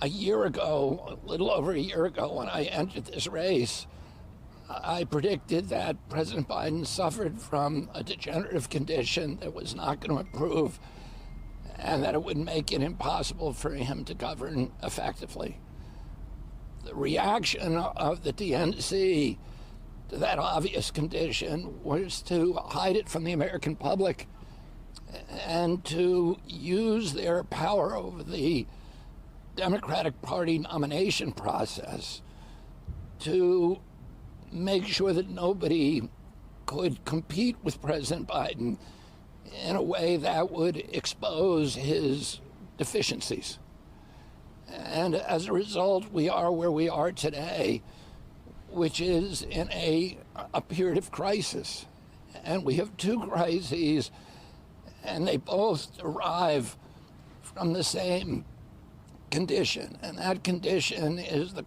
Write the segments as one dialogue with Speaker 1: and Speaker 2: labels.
Speaker 1: a year ago, a little over a year ago, when I entered this race, I predicted that President Biden suffered from a degenerative condition that was not going to improve and that it would make it impossible for him to govern effectively. The reaction of the DNC to that obvious condition was to hide it from the American public and to use their power over the Democratic Party nomination process to make sure that nobody could compete with President Biden in a way that would expose his deficiencies. And as a result, we are where we are today, which is in a period of crisis. And we have two crises, and they both derive from the same condition. And that condition is the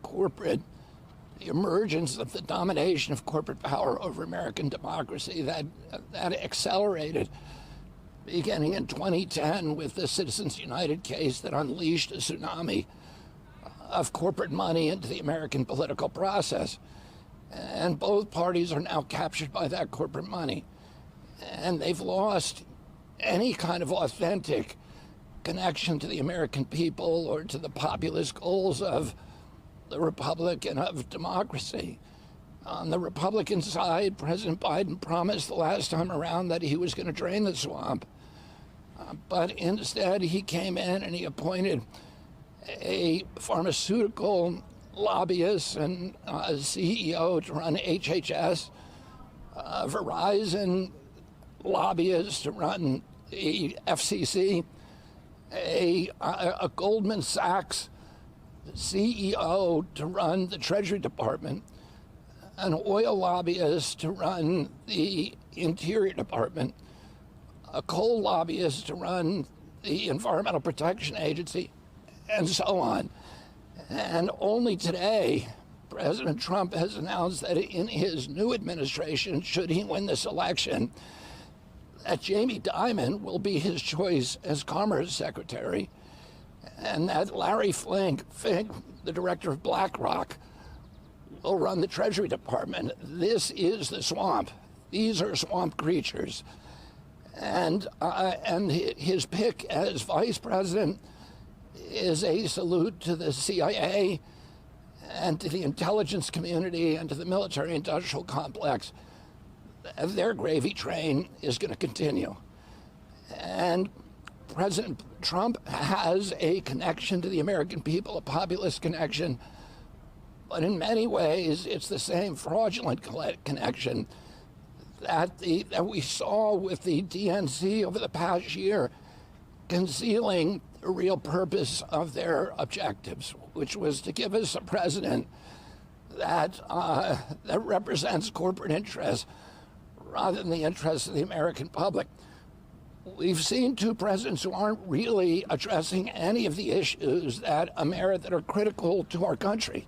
Speaker 1: emergence of the domination of corporate power over American democracy that accelerated beginning in 2010 with the Citizens United case that unleashed a tsunami of corporate money into the American political process. And both parties are now captured by that corporate money. And they've lost any kind of authentic connection to the American people or to the populist goals of the Republic and of democracy. On the Republican side, President Biden promised the last time around that he was going to drain the swamp. But instead, he came in and he appointed a pharmaceutical lobbyist and CEO to run HHS, Verizon lobbyist to run the FCC, a Goldman Sachs CEO to run the Treasury Department, an oil lobbyist to run the Interior Department, a coal lobbyist to run the Environmental Protection Agency, and so on. And only today, President Trump has announced that in his new administration, should he win this election, that Jamie Dimon will be his choice as Commerce Secretary, and that Larry Fink, the director of BlackRock, will run the Treasury Department. This is the swamp. These are swamp creatures. And his pick as vice president is a salute to the CIA and to the intelligence community and to the military-industrial complex. Their gravy train is going to continue. And President Trump has a connection to the American people, a populist connection, but in many ways it's the same fraudulent connection that we saw with the DNC over the past year, concealing the real purpose of their objectives, which was to give us a president that represents corporate interests rather than the interests of the American public. We've seen two presidents who aren't really addressing any of the issues that are critical to our country.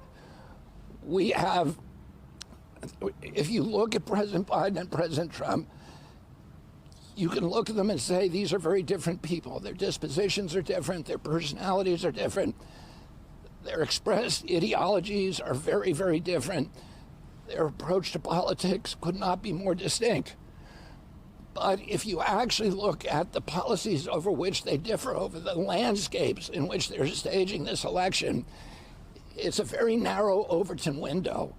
Speaker 1: We have, if you look at President Biden and President Trump, you can look at them and say these are very different people. Their dispositions are different, their personalities are different, their expressed ideologies are very, very different. Their approach to politics could not be more distinct. But if you actually look at the policies over which they differ, over the landscapes in which they're staging this election, it's a very narrow Overton window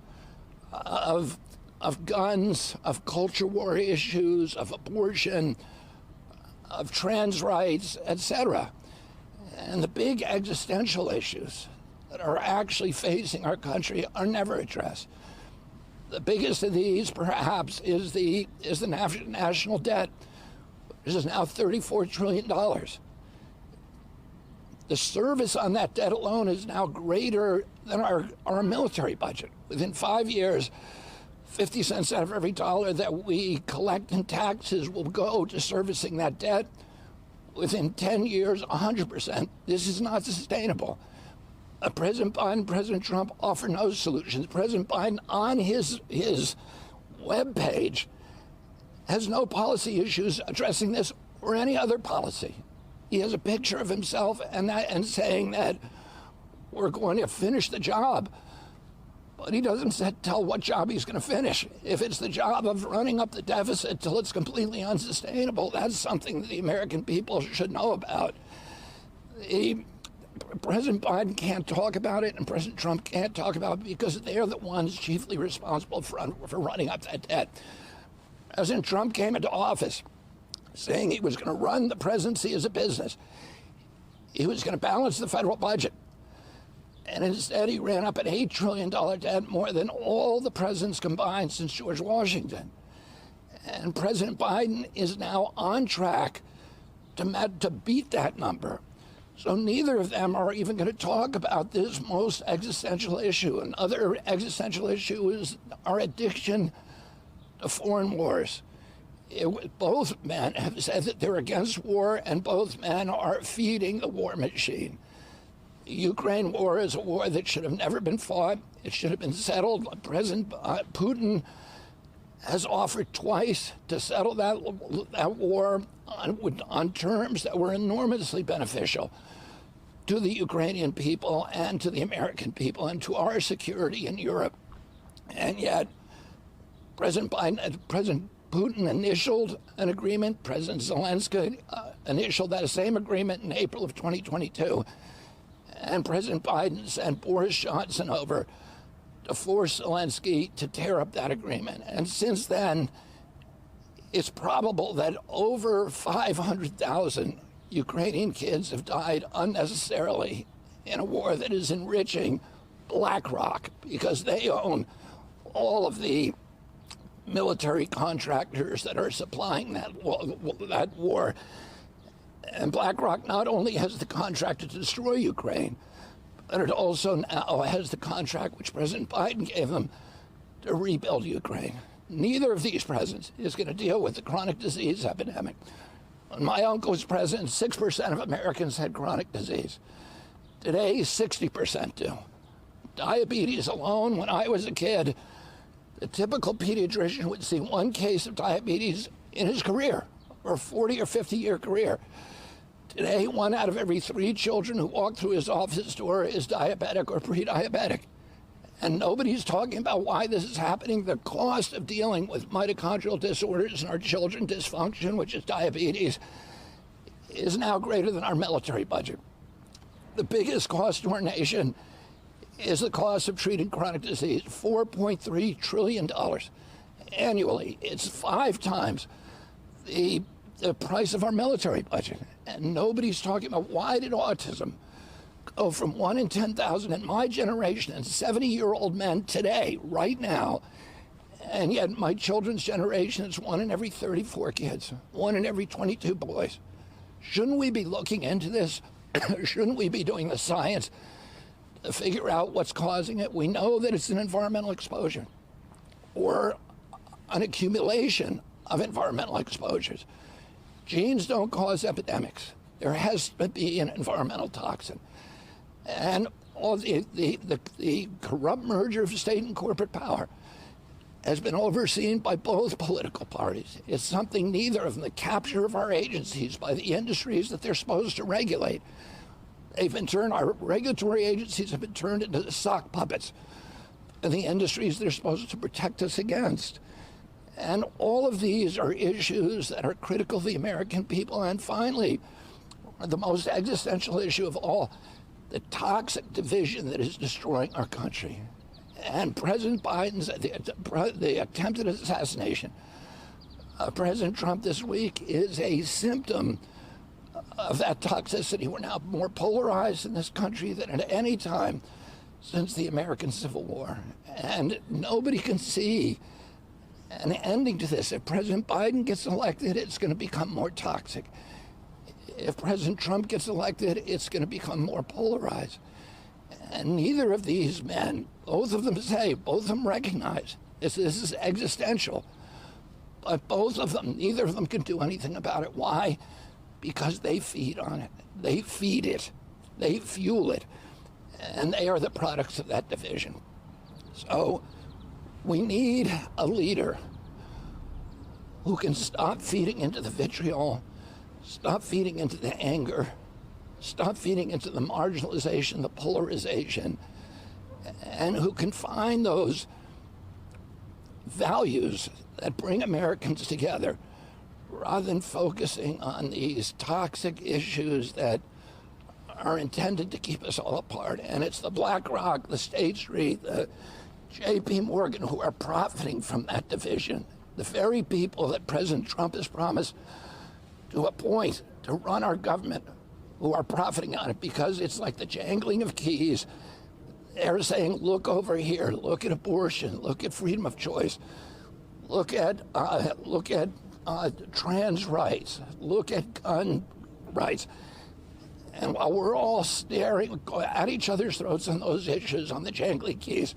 Speaker 1: of guns, of culture war issues, of abortion, of trans rights, etc. And the big existential issues that are actually facing our country are never addressed. The biggest of these, perhaps, is the national debt, which is now $34 trillion. The service on that debt alone is now greater than our military budget. Within 5 years, 50 cents out of every dollar that we collect in taxes will go to servicing that debt. Within 10 years, 100%. This is not sustainable. President Biden, President Trump offer no solutions. President Biden, on his webpage, has no policy issues addressing this or any other policy. He has a picture of himself and saying that we're going to finish the job. But he doesn't tell what job he's going to finish. If it's the job of running up the deficit till it's completely unsustainable, that's something that the American people should know about. President Biden can't talk about it, and President Trump can't talk about it because they're the ones chiefly responsible for running up that debt. President Trump came into office saying he was going to run the presidency as a business. He was going to balance the federal budget. And instead, he ran up an $8 trillion debt, more than all the presidents combined since George Washington. And President Biden is now on track to beat that number. So neither of them are even going to talk about this most existential issue. Another existential issue is our addiction to foreign wars. Both men have said that they're against war, and both men are feeding the war machine. The Ukraine war is a war that should have never been fought. It should have been settled. President Putin has offered twice to settle that war on terms that were enormously beneficial to the Ukrainian people and to the American people and to our security in Europe. And yet, President Putin initialed an agreement. President Zelensky initialed that same agreement in April of 2022. And President Biden sent Boris Johnson over to force Zelensky to tear up that agreement. And since then, it's probable that over 500,000 Ukrainian kids have died unnecessarily in a war that is enriching BlackRock because they own all of the military contractors that are supplying that war. And BlackRock not only has the contract to destroy Ukraine, but it also now has the contract which President Biden gave them to rebuild Ukraine. Neither of these presidents is going to deal with the chronic disease epidemic. When my uncle was president, 6% of Americans had chronic disease. Today, 60% do. Diabetes alone, when I was a kid, the typical pediatrician would see one case of diabetes in his career, or a 40 or 50-year career. Today, 1 out of every 3 children who walk through his office door is diabetic or pre-diabetic. And nobody's talking about why this is happening. The cost of dealing with mitochondrial disorders in our children, dysfunction, which is diabetes, is now greater than our military budget. The biggest cost to our nation is the cost of treating chronic disease, $4.3 trillion annually. It's 5 times the price of our military budget. And nobody's talking about why did autism go from 1 in 10,000 in my generation and 70-year-old men today, right now, and yet my children's generation is 1 in every 34 kids, 1 in every 22 boys. Shouldn't we be looking into this? Shouldn't we be doing the science to figure out what's causing it? We know that it's an environmental exposure or an accumulation of environmental exposures. Genes don't cause epidemics. There has to be an environmental toxin. And all the corrupt merger of state and corporate power has been overseen by both political parties. It's something neither of them, the capture of our agencies by the industries that they're supposed to regulate. Our regulatory agencies have been turned into sock puppets of the industries they're supposed to protect us against. And all of these are issues that are critical to the American people. And finally, the most existential issue of all, the toxic division that is destroying our country. And President Biden's, the attempted assassination of President Trump this week is a symptom of that toxicity. We're now more polarized in this country than at any time since the American Civil War. And nobody can see an ending to this. If President Biden gets elected, it's going to become more toxic. If President Trump gets elected, it's going to become more polarized. And neither of these men, both of them say, both of them recognize this is existential. But both of them, neither of them can do anything about it. Why? Because they feed on it. They feed it. They fuel it. And they are the products of that division. So we need a leader who can stop feeding into the vitriol, stop feeding into the anger, stop feeding into the marginalization, the polarization, and who can find those values that bring Americans together rather than focusing on these toxic issues that are intended to keep us all apart. And it's the BlackRock, the State Street, the J.P. Morgan who are profiting from that division. The very people that President Trump has promised to appoint to run our government who are profiting on it, because it's like the jangling of keys. They're saying, look over here, look at abortion, look at freedom of choice, look at trans rights, look at gun rights. And while we're all staring at each other's throats on those issues, on the jangly keys,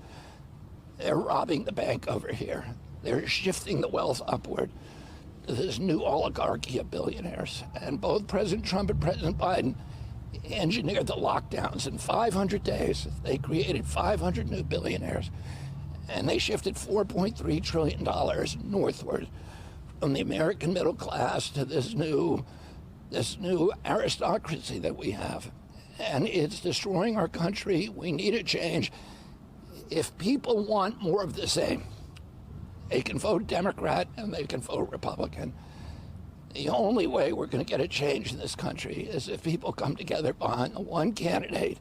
Speaker 1: they're robbing the bank over here. They're shifting the wealth upward to this new oligarchy of billionaires. And both President Trump and President Biden engineered the lockdowns. In 500 days, they created 500 new billionaires, and they shifted $4.3 trillion northward from the American middle class to this new aristocracy that we have. And it's destroying our country. We need a change. If people want more of the same, they can vote Democrat and they can vote Republican. The only way we're going to get a change in this country is if people come together behind the one candidate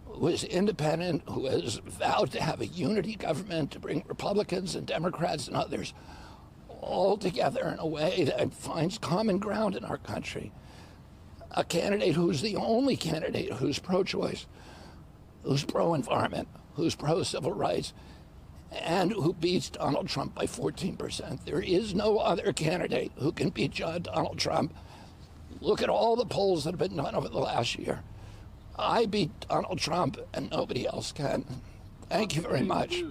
Speaker 1: who is independent, who has vowed to have a unity government to bring Republicans and Democrats and others all together in a way that finds common ground in our country. A candidate who's the only candidate who's pro-choice, who's pro-environment, who's pro-civil rights, and who beats Donald Trump by 14%. There is no other candidate who can beat Donald Trump. Look at all the polls that have been done over the last year. I beat Donald Trump, and nobody else can. Thank you very much.